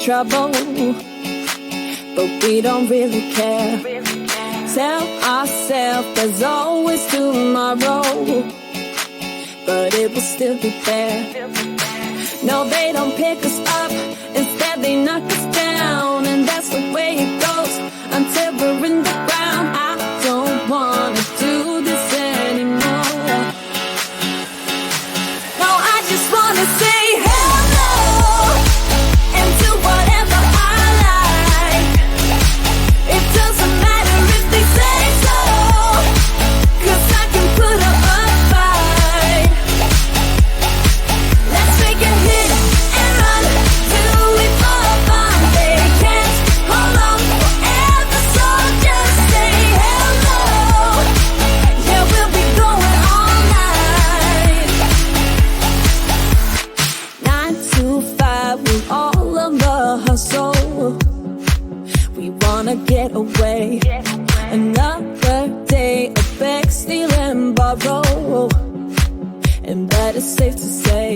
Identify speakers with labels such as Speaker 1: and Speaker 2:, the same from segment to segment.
Speaker 1: trouble, but we don't really care. Tell ourselves there's always tomorrow, but it will still be there. No, they don't pick us up, instead they knock us down, and that's the way it goes until we're in the ground. I don't wanna do this anymore. No, I just wanna say hello and do whatever I like. It doesn't matter if they say so, 'cause I can put up a fight. Let's make a hit and run till we fall apart. They can't hold on forever, so just say hello. Yeah, we'll be going all night. 9 to 5 with all of the hustle. We wanna get away. Another day of beg, steal and borrow, and that is safe to say.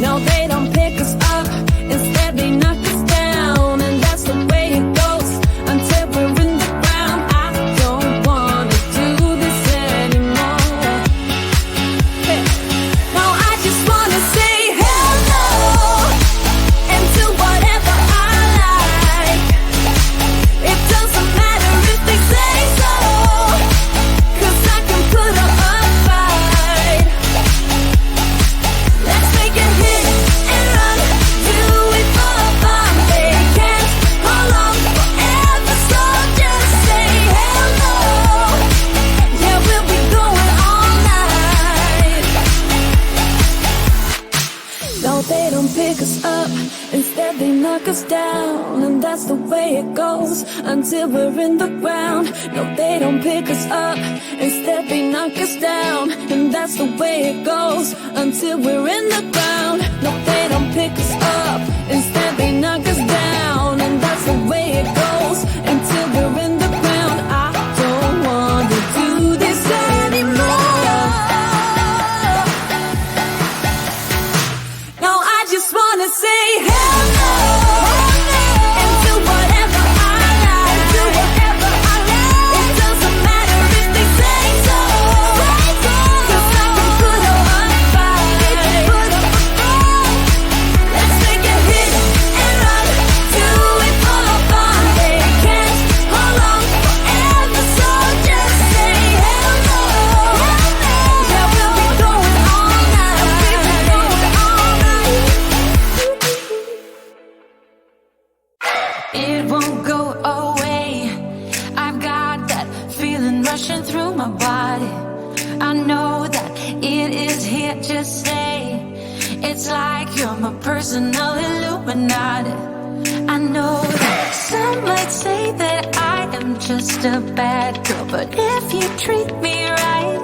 Speaker 1: No, they don't pick us up, instead they knock us down, and that's the way it goes until we're in the ground. I don't wanna do this anymore. Hey. No, I just wanna say hello and do whatever I like. It doesn't matter if they say so, 'cause I can put up a fight. Let's make a hit and run till we fall apart. They can't hold on forever, so just say hello. Yeah, we'll be going all night. No, they don't pick us up, instead they knock us down, and that's the way it goes until we're in the ground. No, they don't pick us up, instead they knock us down, and that's the way it goes until we're in the ground. No, they don't pick us up, instead they knock us down, and that's the way it goes until we're in the ground. I don't want to do this anymore. No, I just wanna say hello and do whatever I like. It doesn't matter if they say so, 'cause I can put up a fight. Let's make a hit and run till we fall apart. They can't hold on forever, so just say hello. Yeah, we'll be going all night.
Speaker 2: It won't go away. I've got that feeling rushing through my body. I know that it is here to stay. It's like you're my personal Illuminati. I know that some might say that I am just a bad girl, but if you treat me right,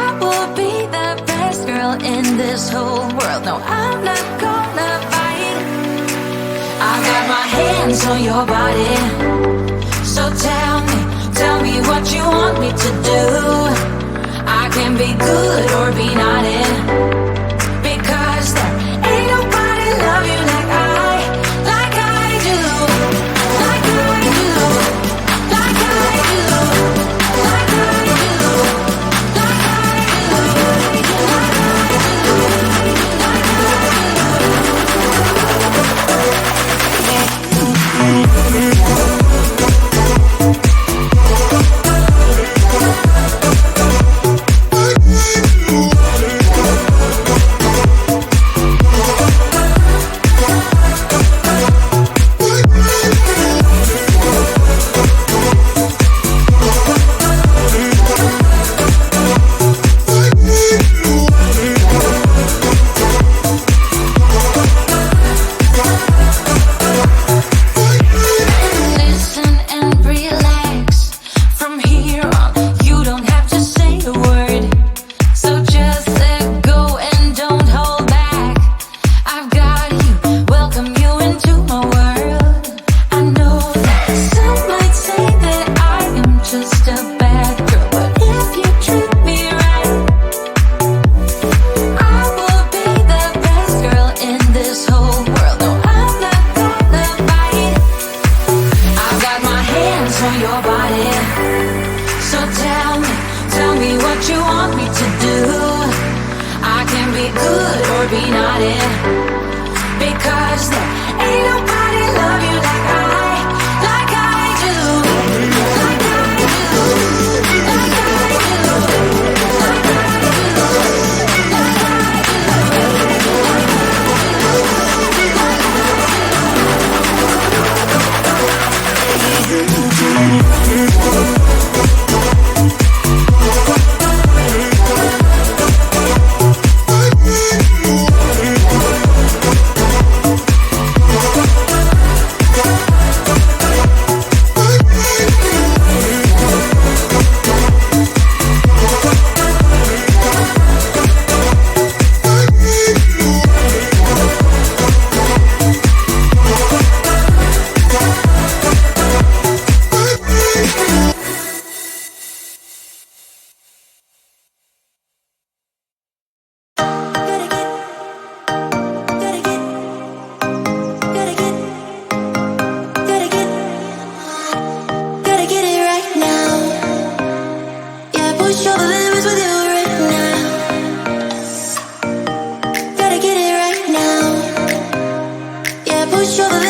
Speaker 2: I will be the best girl in this whole world. No, I'm not gonna fight. I got my hands on your body, so tell me what you want me to do. I can be good or be naughty, because there ain't nobody love you like I do, like I do, like I do, like I do, like I do, like I do, like I do. me what you want me to do. I can be good or be naughty, because there ain't nobody love you like I do, like I do, like I do, like I push over